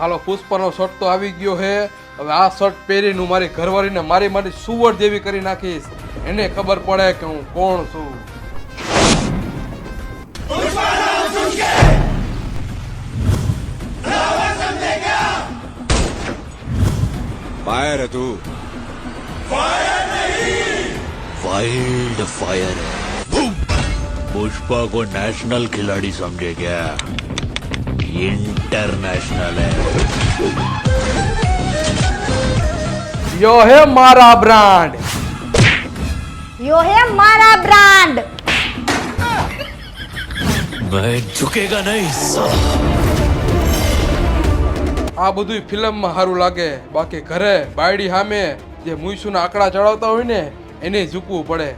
હાલો પુષ્પાનો shirt તો આવી ગયો હે. હવે આ શર્ટ પહેરીને હું મારી ઘરવાળીને મારી માટે સુવર જેવી કરી નાખીશ. એને ખબર પડે કે હું કોણ છું. फायर है तू फायर नहीं वाइल्ड फायर है पुष्पा को नेशनल खिलाड़ी समझे क्या इंटरनेशनल है યો હે મારા બ્રાન્ડ. યો હે મારા બ્રાન્ડ. मैं झुकेगा नहीं આ બધું ફિલ્મમાં સારું લાગે, બાકી ઘરે બાયડી સામે જે મુઈસુના આંકડા ચડાવતા હોય ને એને ઝૂકવું પડે.